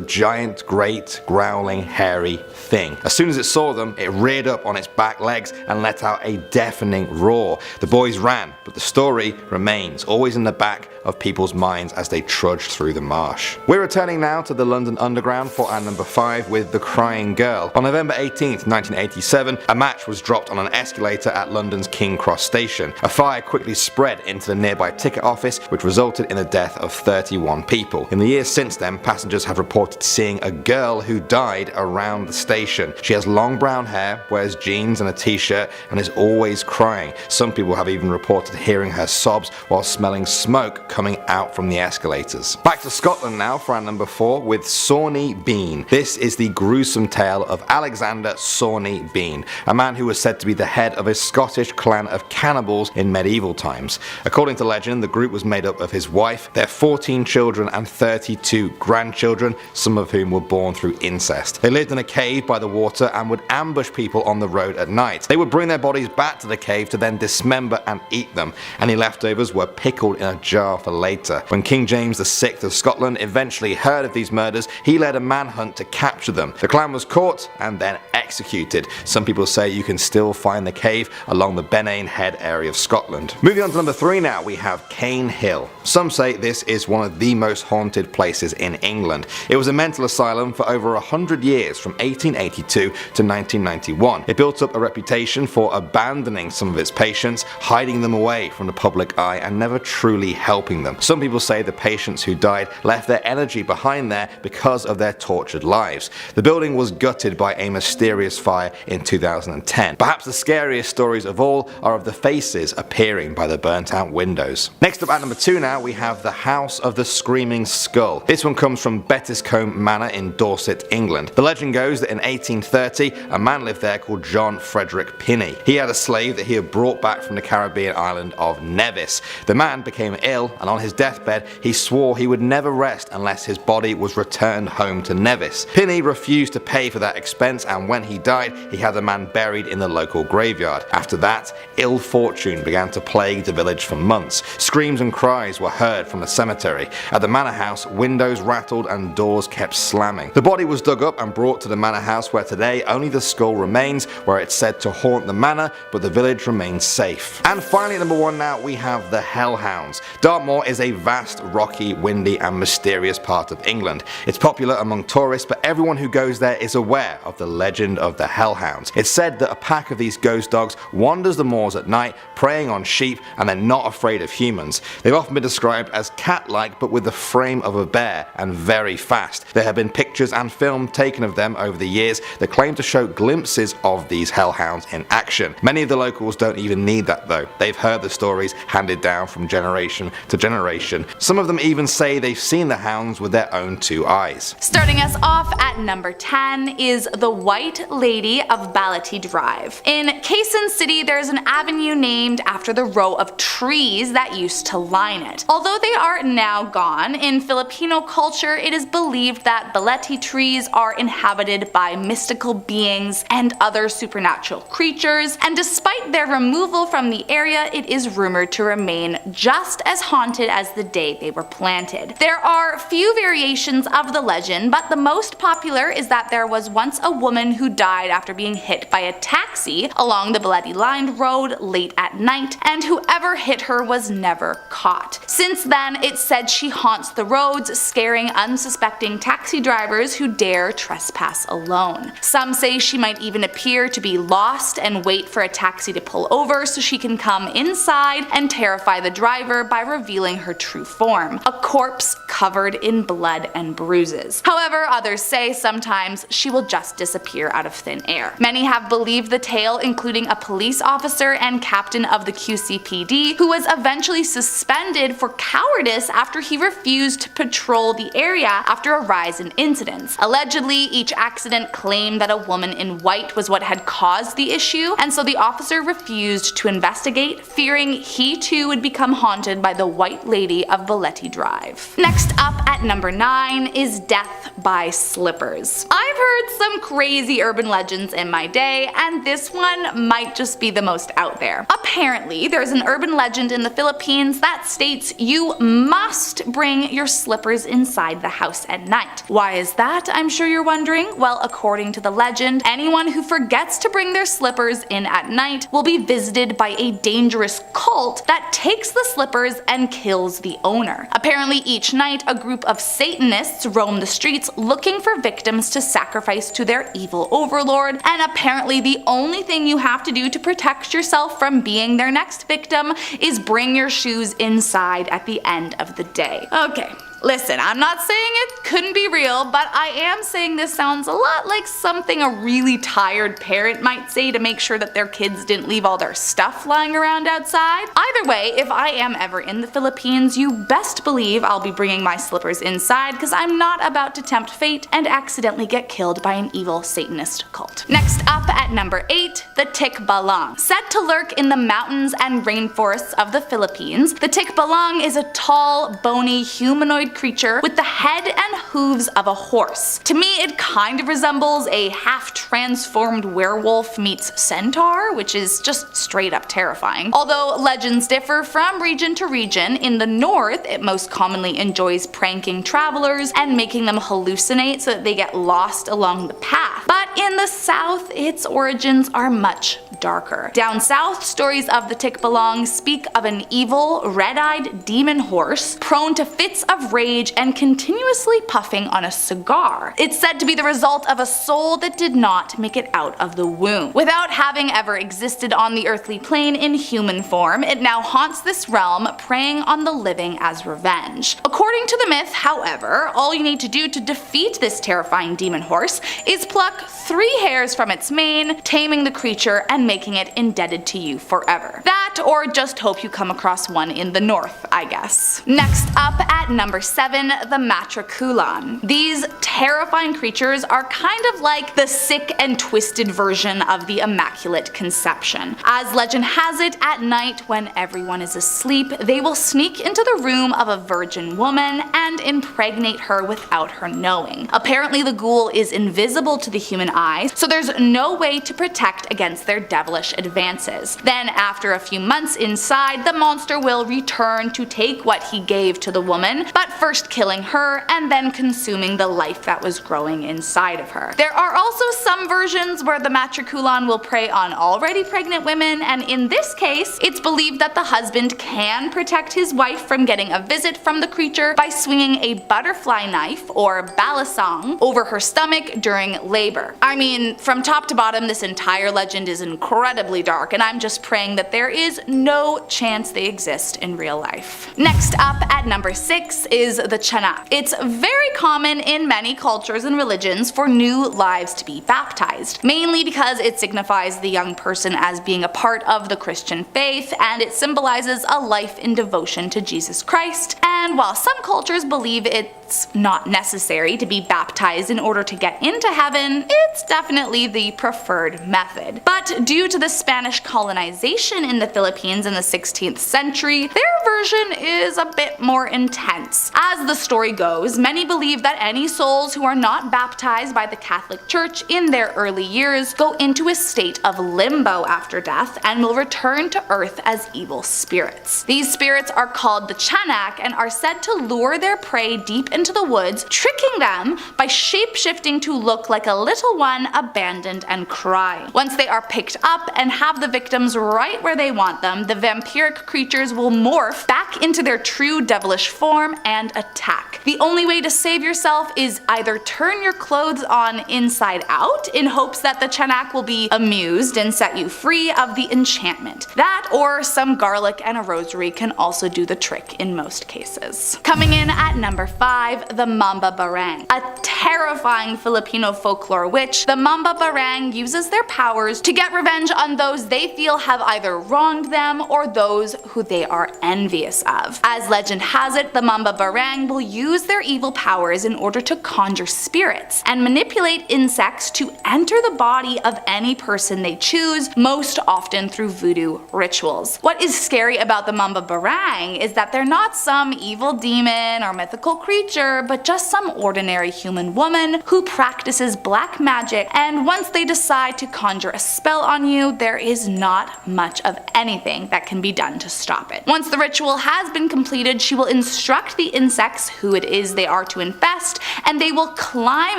giant, great, growling, hairy thing. As soon as it saw them, it reared up on its back legs and let out a deafening roar. The boys ran, but the story remains always in the back of people's minds as they trudged through the marsh. We're returning now to the London Underground for our number 5 with The Crying Girl. On November 18th, 1987, a match was dropped on an escalator at London's King King Cross station. A fire quickly spread into the nearby ticket office, which resulted in the death of 31 people. In the years since then, passengers have reported seeing a girl who died around the station. She has long brown hair, wears jeans and a t-shirt, and is always crying. Some people have even reported hearing her sobs while smelling smoke coming out from the escalators. Back to Scotland now for our number 4 with Sawney Bean. This is the gruesome tale of Alexander Sawney Bean, a man who was said to be the head of a Scottish clan of cannibals in medieval times. According to legend, the group was made up of his wife, their 14 children and 32 grandchildren, some of whom were born through incest. They lived in a cave by the water and would ambush people on the road at night. They would bring their bodies back to the cave to then dismember and eat them. Any leftovers were pickled in a jar for later. When King James VI of Scotland eventually heard of these murders, he led a manhunt to capture them. The clan was caught and then executed. Some people say you can still find the cave along the Benane Head area of Scotland. Moving on to number 3 now, we have Cane Hill. Some say this is one of the most haunted places in England. It was a mental asylum for over 100 years from 1882 to 1991. It built up a reputation for abandoning some of its patients, hiding them away from the public eye and never truly helping them. Some people say the patients who died left their energy behind there because of their tortured lives. The building was gutted by a mysterious fire in 2010. Perhaps the scariest stories of all are of the faces appearing by the burnt out windows. Next up at number 2 now, we have the House of the Screaming Skull. This one comes from Bettiscombe Manor in Dorset, England. The legend goes that in 1830 a man lived there called John Frederick Pinney. He had a slave that he had brought back from the Caribbean island of Nevis. The man became ill, and on his deathbed he swore he would never rest unless his body was returned home to Nevis. Pinney refused to pay for that expense, and when he died he had the man buried in the local graveyard. After that, ill fortune began to plague the village for months. Screams and cries were heard from the cemetery. At the manor house, windows rattled and doors kept slamming. The body was dug up and brought to the manor house, where today only the skull remains, where it's said to haunt the manor, but the village remains safe. And finally, number 1 now, we have the Hellhounds. Dartmoor is a vast, rocky, windy and mysterious part of England. It's popular among tourists, but everyone who goes there is aware of the legend of the Hellhounds. It's said that a pack of these ghost dogs wanders the moors at night, preying on sheep, and they're not afraid of humans. They've often been described as cat-like, but with the frame of a bear, and very fast. There have been pictures and film taken of them over the years that claim to show glimpses of these hellhounds in action. Many of the locals don't even need that though. They've heard the stories handed down from generation to generation. Some of them even say they've seen the hounds with their own 2 eyes. Starting us off at number 10 is the White Lady of Bality Drive. In Quezon City, there's an avenue named after the row of trees that used to line it. Although they are now gone, in Filipino culture it is believed that balete trees are inhabited by mystical beings and other supernatural creatures, and despite their removal from the area, it is rumored to remain just as haunted as the day they were planted. There are few variations of the legend, but the most popular is that there was once a woman who died after being hit by a taxi along the balete-lined road late at night, and whoever hit her was never caught. Since then, it's said she haunts the roads, scaring unsuspecting taxi drivers who dare trespass alone. Some say she might even appear to be lost and wait for a taxi to pull over so she can come inside and terrify the driver by revealing her true form, a corpse covered in blood and bruises. However, others say sometimes she will just disappear out of thin air. Many have believed the tale, including a police officer and captain of the QCPD who was eventually suspended for cowardice after he refused to patrol the area after a rise in incidents. Allegedly, each accident claimed that a woman in white was what had caused the issue, and so the officer refused to investigate, fearing he too would become haunted by the White Lady of Balete Drive. Next up at number 9 is Death by Slippers. I've heard some crazy urban legends in my day, and this one might just be the most out there. Apparently, there's an urban legend in the Philippines that states you must bring your slippers inside the house at night. Why is that, I'm sure you're wondering? Well, according to the legend, anyone who forgets to bring their slippers in at night will be visited by a dangerous cult that takes the slippers and kills the owner. Apparently, each night a group of Satanists roam the streets looking for victims to sacrifice to their evil overlord, and apparently the only thing you have to do to protect yourself from being saying their next victim is bring your shoes inside at the end of the day. Okay. Listen, I'm not saying it couldn't be real, but I am saying this sounds a lot like something a really tired parent might say to make sure that their kids didn't leave all their stuff lying around outside. Either way, if I am ever in the Philippines, you best believe I'll be bringing my slippers inside because I'm not about to tempt fate and accidentally get killed by an evil Satanist cult. Next up at number 8, the tikbalang. Said to lurk in the mountains and rainforests of the Philippines, the tikbalang is a tall, bony, humanoid creature with the head and hooves of a horse. To me, it kind of resembles a half-transformed werewolf meets centaur, which is just straight up terrifying. Although legends differ from region to region, in the north it most commonly enjoys pranking travelers and making them hallucinate so that they get lost along the path. But in the south, its origins are much darker. Down south, stories of the tikbalang speak of an evil, red-eyed demon horse prone to fits of rage and continuously puffing on a cigar. It's said to be the result of a soul that did not make it out of the womb. Without having ever existed on the earthly plane in human form, it now haunts this realm, preying on the living as revenge. According to the myth, however, all you need to do to defeat this terrifying demon horse is pluck 3 hairs from its mane, taming the creature and making it indebted to you forever. That, or just hope you come across one in the north, I guess. Next up at number 7, the matrikulan. These terrifying creatures are kind of like the sick and twisted version of the Immaculate Conception. As legend has it, at night when everyone is asleep, they will sneak into the room of a virgin woman and impregnate her without her knowing. Apparently the ghoul is invisible to the human eye, so there's no way to protect against their devilish advances. Then after a few months inside, the monster will return to take what he gave to the woman, but first killing her and then consuming the life that was growing inside of her. There are also some versions where the matrikulan will prey on already pregnant women, and in this case, it's believed that the husband can protect his wife from getting a visit from the creature by swinging a butterfly knife, or balisang, over her stomach during labor. I mean, from top to bottom, this entire legend is incredibly dark, and I'm just praying that there is no chance they exist in real life. Next up at number 6 is the chanak. It's very common in many cultures and religions for new lives to be baptized, mainly because it signifies the young person as being a part of the Christian faith, and it symbolizes a life in devotion to Jesus Christ. And while some cultures believe it's not necessary to be baptized in order to get into heaven, it's definitely the preferred method. But due to the Spanish colonization in the Philippines in the 16th century, their version is a bit more intense. As the story goes, many believe that any souls who are not baptized by the Catholic Church in their early years go into a state of limbo after death and will return to earth as evil spirits. These spirits are called the chanak and are said to lure their prey deep into the woods, tricking them by shape-shifting to look like a little one abandoned and crying. Once they are picked up and have the victims right where they want them, the vampiric creatures will morph back into their true devilish form and attack. The only way to save yourself is either turn your clothes on inside out in hopes that the chanak will be amused and set you free of the enchantment. That, or some garlic and a rosary, can also do the trick in most cases. Coming in at number 5, the Mamba Barang. A terrifying Filipino folklore witch, the Mamba Barang uses their powers to get revenge on those they feel have either wronged them or those who they are envious of. As legend has it, the Mamba Barang will use their evil powers in order to conjure spirits and manipulate insects to enter the body of any person they choose, most often through voodoo rituals. What is scary about the Mamba Barang is that they're not some evil demon or mythical creature, but just some ordinary human woman who practices black magic, and once they decide to conjure a spell on you, there is not much of anything that can be done to stop it. Once the ritual has been completed, she will instruct the insects who it is they are to infest, and they will climb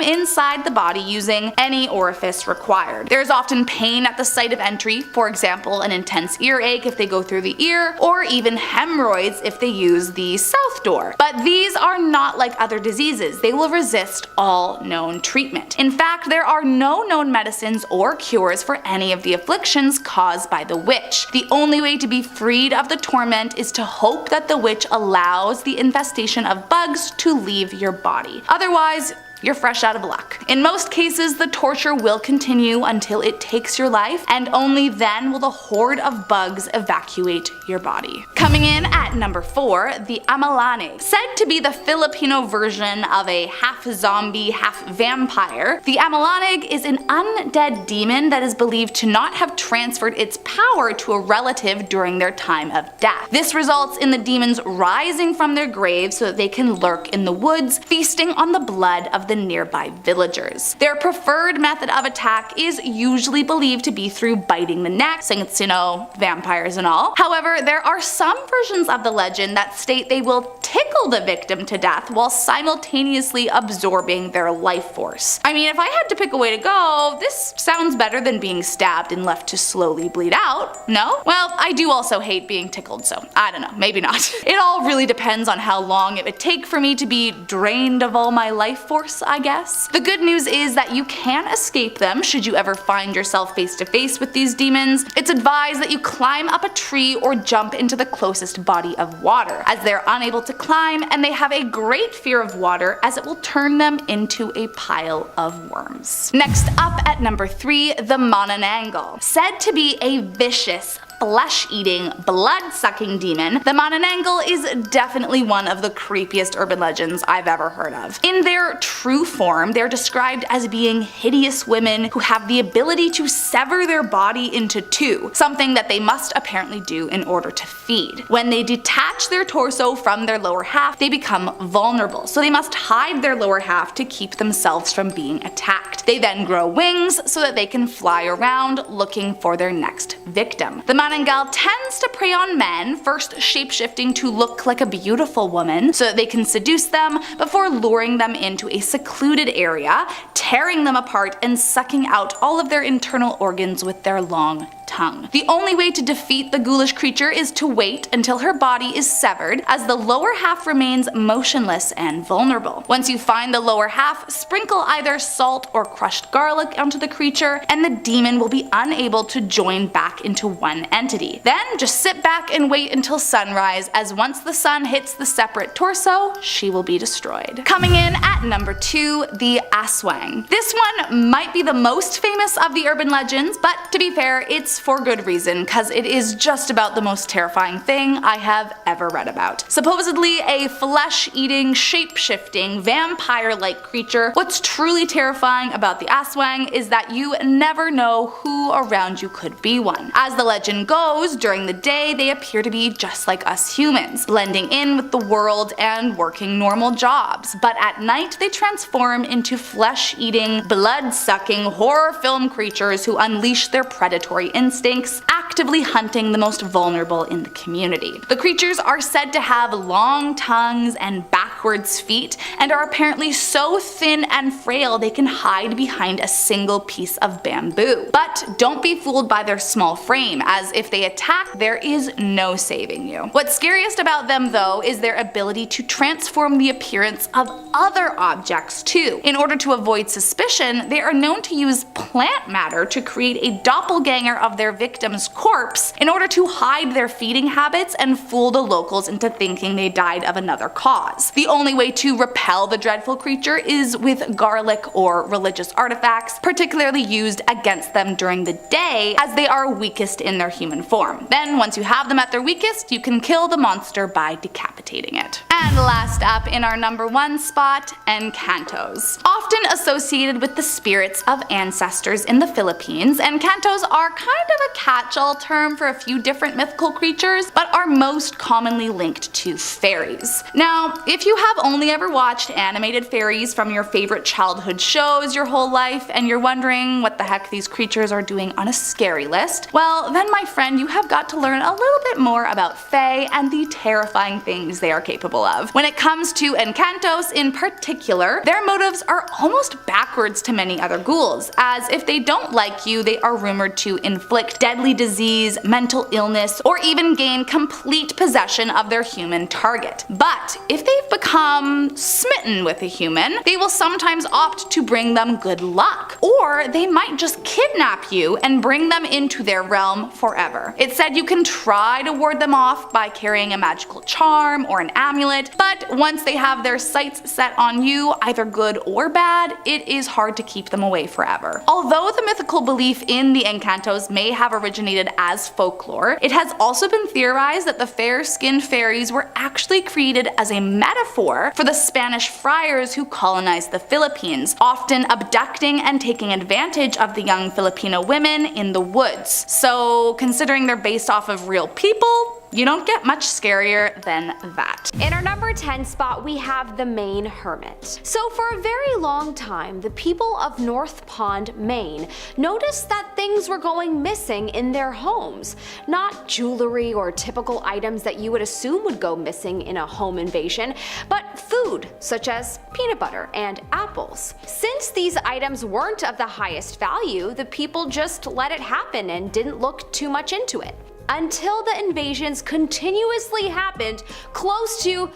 inside the body using any orifice required. There is often pain at the site of entry, for example an intense earache if they go through the ear, or even hemorrhoids if they use the south door. But these are not like like other diseases, they will resist all known treatment. In fact, there are no known medicines or cures for any of the afflictions caused by the witch. The only way to be freed of the torment is to hope that the witch allows the infestation of bugs to leave your body. Otherwise, you're fresh out of luck. In most cases, the torture will continue until it takes your life, and only then will the horde of bugs evacuate your body. Coming in at number 4, the Amalanag. Said to be the Filipino version of a half-zombie, half-vampire, the Amalanag is an undead demon that is believed to not have transferred its power to a relative during their time of death. This results in the demons rising from their graves so that they can lurk in the woods, feasting on the blood of the nearby villagers. Their preferred method of attack is usually believed to be through biting the neck, since, vampires and all. However, there are some versions of the legend that state they will tickle the victim to death while simultaneously absorbing their life force. I mean, if I had to pick a way to go, this sounds better than being stabbed and left to slowly bleed out, no? Well, I do also hate being tickled, so I don't know, maybe not. It all really depends on how long it would take for me to be drained of all my life force, I guess. The good news is that you can escape them should you ever find yourself face to face with these demons. It's advised that you climb up a tree or jump into the closest body of water, as they're unable to climb and they have a great fear of water as it will turn them into a pile of worms. Next up at number 3, the Manananggal. Said to be a vicious, flesh-eating, blood-sucking demon, the Manananggal is definitely one of the creepiest urban legends I've ever heard of. In their true form, they're described as being hideous women who have the ability to sever their body into two, something that they must apparently do in order to feed. When they detach their torso from their lower half, they become vulnerable, so they must hide their lower half to keep themselves from being attacked. They then grow wings so that they can fly around looking for their next victim. The Manananggal tends to prey on men, first shapeshifting to look like a beautiful woman so that they can seduce them before luring them into a secluded area, tearing them apart and sucking out all of their internal organs with their long tongue. The only way to defeat the ghoulish creature is to wait until her body is severed, as the lower half remains motionless and vulnerable. Once you find the lower half, sprinkle either salt or crushed garlic onto the creature, and the demon will be unable to join back into one entity. Then just sit back and wait until sunrise, as once the sun hits the separate torso, she will be destroyed. Coming in at number 2, the Aswang. This one might be the most famous of the urban legends, but to be fair, it's for good reason, cause it is just about the most terrifying thing I have ever read about. Supposedly a flesh-eating, shape-shifting, vampire-like creature, what's truly terrifying about the Aswang is that you never know who around you could be one. As the legend goes, during the day they appear to be just like us humans, blending in with the world and working normal jobs, but at night they transform into flesh-eating, blood-sucking, horror film creatures who unleash their predatory instincts, actively hunting the most vulnerable in the community. The creatures are said to have long tongues and backwards feet, and are apparently so thin and frail they can hide behind a single piece of bamboo. But don't be fooled by their small frame, as if they attack, there is no saving you. What's scariest about them though is their ability to transform the appearance of other objects too. In order to avoid suspicion, they are known to use plant matter to create a doppelganger of their victim's corpse in order to hide their feeding habits and fool the locals into thinking they died of another cause. The only way to repel the dreadful creature is with garlic or religious artifacts, particularly used against them during the day as they are weakest in their human form. Then once you have them at their weakest, you can kill the monster by decapitating it. And last up in our number 1 spot, Encantos. Often associated with the spirits of ancestors in the Philippines, Encantos are kind of a catch-all term for a few different mythical creatures, but are most commonly linked to fairies. Now, if you have only ever watched animated fairies from your favorite childhood shows your whole life, and you're wondering what the heck these creatures are doing on a scary list, well then my friend, you have got to learn a little bit more about fae and the terrifying things they are capable of. When it comes to Encantos in particular, their motives are almost backwards to many other ghouls, as if they don't like you, they are rumored to inflict deadly disease, mental illness, or even gain complete possession of their human target. But if they've become become smitten with a human, they will sometimes opt to bring them good luck. Or they might just kidnap you and bring them into their realm forever. It said you can try to ward them off by carrying a magical charm or an amulet, but once they have their sights set on you, either good or bad, it is hard to keep them away forever. Although the mythical belief in the Encantos may have originated as folklore, it has also been theorized that the fair-skinned fairies were actually created as a metaphor for the Spanish friars who colonized the Philippines, often abducting and taking advantage of the young Filipino women in the woods. So considering they're based off of real people, you don't get much scarier than that. In our number 10 spot, we have the Maine Hermit. So for a very long time, the people of North Pond, Maine noticed that things were going missing in their homes. Not jewelry or typical items that you would assume would go missing in a home invasion, but food, such as peanut butter and apples. Since these items weren't of the highest value, the people just let it happen and didn't look too much into it. Until the invasions continuously happened close to,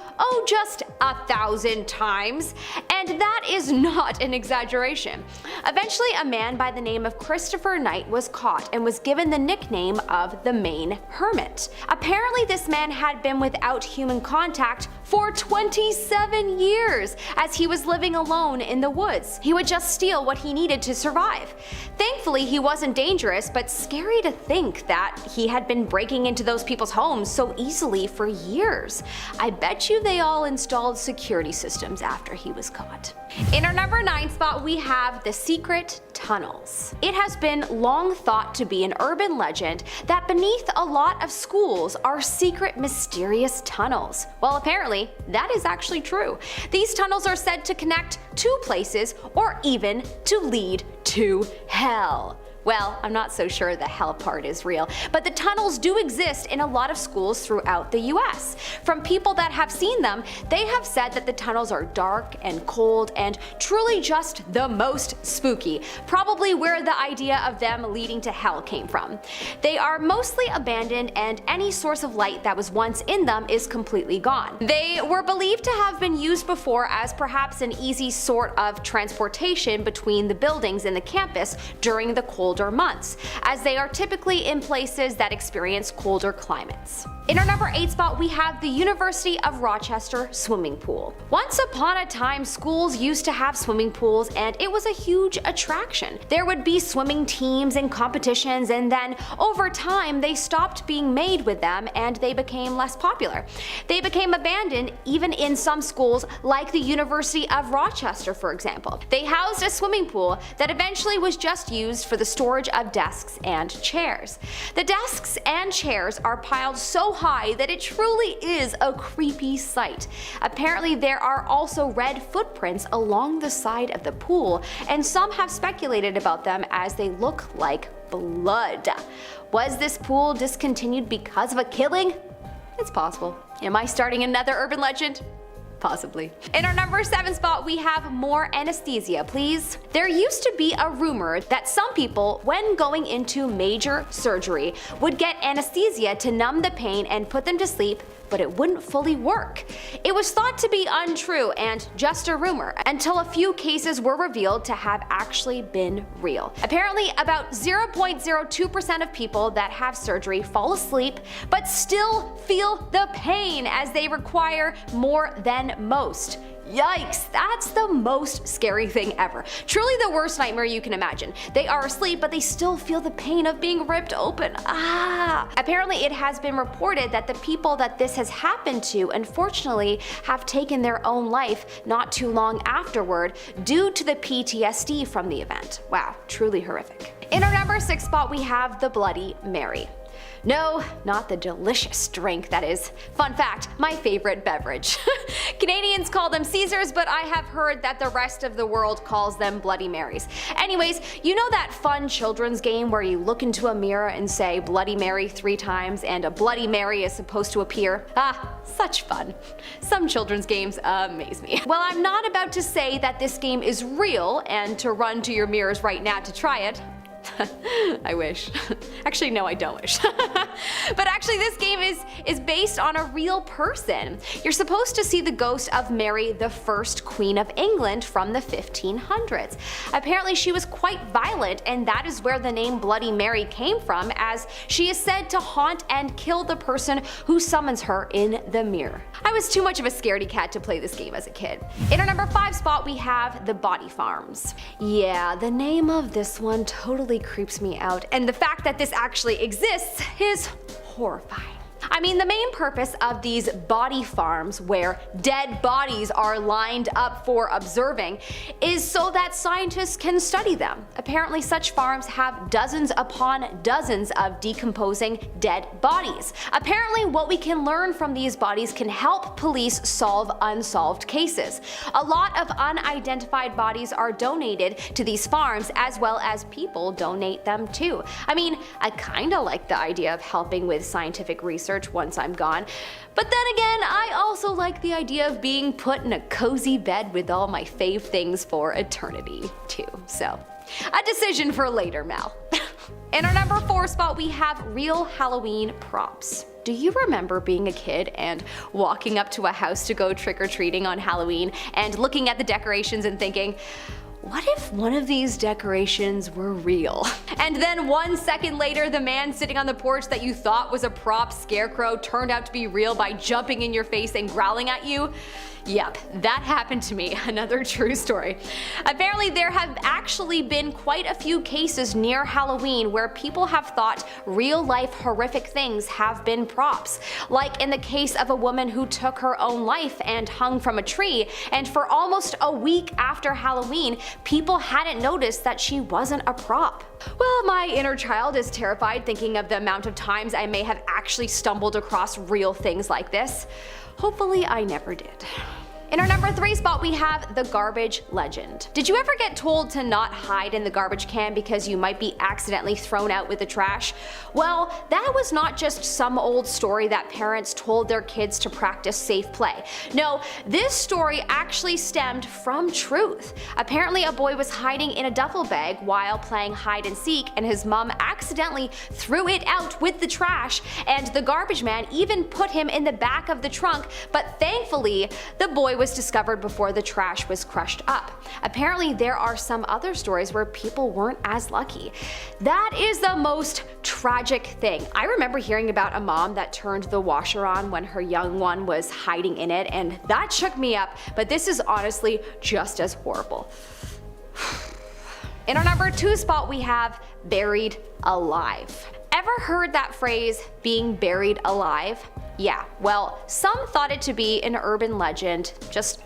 just 1,000 times, and that is not an exaggeration. Eventually, a man by the name of Christopher Knight was caught and was given the nickname of the Maine Hermit. Apparently, this man had been without human contact for 27 years as he was living alone in the woods. He would just steal what he needed to survive. Thankfully, he wasn't dangerous, but scary to think that he had been breaking into those people's homes so easily for years. I bet you they all installed security systems after he was caught. In our number 9 spot, we have the secret tunnels. It has been long thought to be an urban legend that beneath a lot of schools are secret, mysterious tunnels. Well, apparently, that is actually true. These tunnels are said to connect to places or even to lead to hell. Well, I'm not so sure the hell part is real, but the tunnels do exist in a lot of schools throughout the US. From people that have seen them, they have said that the tunnels are dark and cold and truly just the most spooky, probably where the idea of them leading to hell came from. They are mostly abandoned and any source of light that was once in them is completely gone. They were believed to have been used before as perhaps an easy sort of transportation between the buildings in the campus during the colder months, as they are typically in places that experience colder climates. In our number 8 spot, we have the University of Rochester swimming pool. Once upon a time, schools used to have swimming pools and it was a huge attraction. There would be swimming teams and competitions, and then over time they stopped being made with them and they became less popular. They became abandoned even in some schools like the University of Rochester, for example. They housed a swimming pool that eventually was just used for the storage of desks and chairs. The desks and chairs are piled so high that it truly is a creepy sight. Apparently there are also red footprints along the side of the pool, and some have speculated about them as they look like blood. Was this pool discontinued because of a killing? It's possible. Am I starting another urban legend? Possibly. In our number 7 spot, we have more anesthesia, please. There used to be a rumor that some people, when going into major surgery, would get anesthesia to numb the pain and put them to sleep, but it wouldn't fully work. It was thought to be untrue and just a rumor until a few cases were revealed to have actually been real. Apparently, about 0.02% of people that have surgery fall asleep but still feel the pain as they require more than most. Yikes, that's the most scary thing ever. Truly the worst nightmare you can imagine. They are asleep, but they still feel the pain of being ripped open. Apparently it has been reported that the people that this has happened to, unfortunately, have taken their own life not too long afterward due to the PTSD from the event. Wow, truly horrific. In our number 6 spot, we have the Bloody Mary. No, not the delicious drink that is, fun fact, my favorite beverage. Canadians call them Caesars, but I have heard that the rest of the world calls them Bloody Marys. Anyways, you know that fun children's game where you look into a mirror and say Bloody Mary 3 times and a Bloody Mary is supposed to appear? Such fun. Some children's games amaze me. Well, I'm not about to say that this game is real and to run to your mirrors right now to try it. I wish. Actually, no, I don't wish. But actually, this game is based on a real person. You're supposed to see the ghost of Mary, the first Queen of England from the 1500s. Apparently, she was quite violent, and that is where the name Bloody Mary came from, as she is said to haunt and kill the person who summons her in the mirror. I was too much of a scaredy cat to play this game as a kid. In our number 5 spot, we have the Body Farms. Yeah, the name of this one totally creeps me out, and the fact that this actually exists is horrifying. I mean, the main purpose of these body farms, where dead bodies are lined up for observing, is so that scientists can study them. Apparently, such farms have dozens upon dozens of decomposing dead bodies. Apparently, what we can learn from these bodies can help police solve unsolved cases. A lot of unidentified bodies are donated to these farms, as well as people donate them too. I mean, I kinda like the idea of helping with scientific research once I'm gone. But then again, I also like the idea of being put in a cozy bed with all my fave things for eternity too. So, a decision for later, Mel. In our number 4 spot, we have real Halloween props. Do you remember being a kid and walking up to a house to go trick-or-treating on Halloween and looking at the decorations and thinking, what if one of these decorations were real? And then 1 second later, the man sitting on the porch that you thought was a prop scarecrow turned out to be real by jumping in your face and growling at you? Yep, that happened to me, another true story. Apparently, there have actually been quite a few cases near Halloween where people have thought real-life horrific things have been props. Like in the case of a woman who took her own life and hung from a tree, and for almost a week after Halloween, people hadn't noticed that she wasn't a prop. Well, my inner child is terrified thinking of the amount of times I may have actually stumbled across real things like this. Hopefully I never did. In our number 3 spot, we have the garbage legend. Did you ever get told to not hide in the garbage can because you might be accidentally thrown out with the trash? Well, that was not just some old story that parents told their kids to practice safe play. No, this story actually stemmed from truth. Apparently, a boy was hiding in a duffel bag while playing hide and seek, and his mom accidentally threw it out with the trash, and the garbage man even put him in the back of the trunk, but thankfully, the boy was discovered before the trash was crushed up. Apparently, there are some other stories where people weren't as lucky. That is the most tragic thing. I remember hearing about a mom that turned the washer on when her young one was hiding in it, and that shook me up, but this is honestly just as horrible. In our number 2 spot, we have buried alive. Ever heard that phrase, being buried alive? Yeah, well, some thought it to be an urban legend, just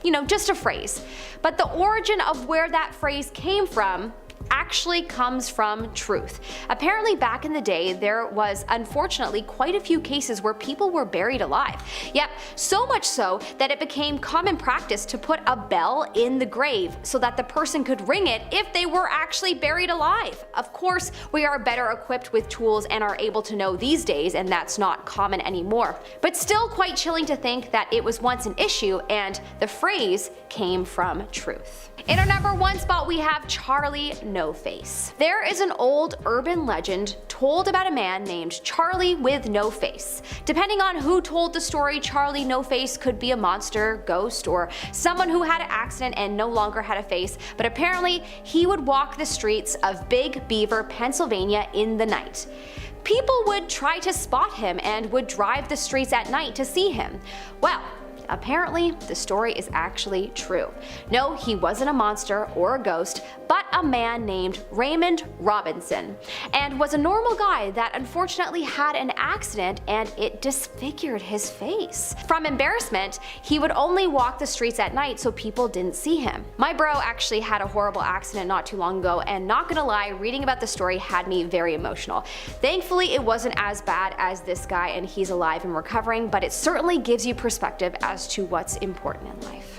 a phrase. But the origin of where that phrase came from actually comes from truth. Apparently, back in the day, there was unfortunately quite a few cases where people were buried alive. Yep, so much so that it became common practice to put a bell in the grave so that the person could ring it if they were actually buried alive. Of course, we are better equipped with tools and are able to know these days, and that's not common anymore. But still quite chilling to think that it was once an issue and the phrase came from truth. In our number 1 spot, we have Charlie No Face. There is an old urban legend told about a man named Charlie with no face. Depending on who told the story, Charlie No Face could be a monster, ghost, or someone who had an accident and no longer had a face, but apparently he would walk the streets of Big Beaver, Pennsylvania in the night. People would try to spot him and would drive the streets at night to see him. Well, apparently, the story is actually true. No, he wasn't a monster or a ghost, but a man named Raymond Robinson, and was a normal guy that unfortunately had an accident and it disfigured his face. From embarrassment, he would only walk the streets at night so people didn't see him. My bro actually had a horrible accident not too long ago, and not gonna lie, reading about the story had me very emotional. Thankfully, it wasn't as bad as this guy and he's alive and recovering, but it certainly gives you perspective as to what's important in life.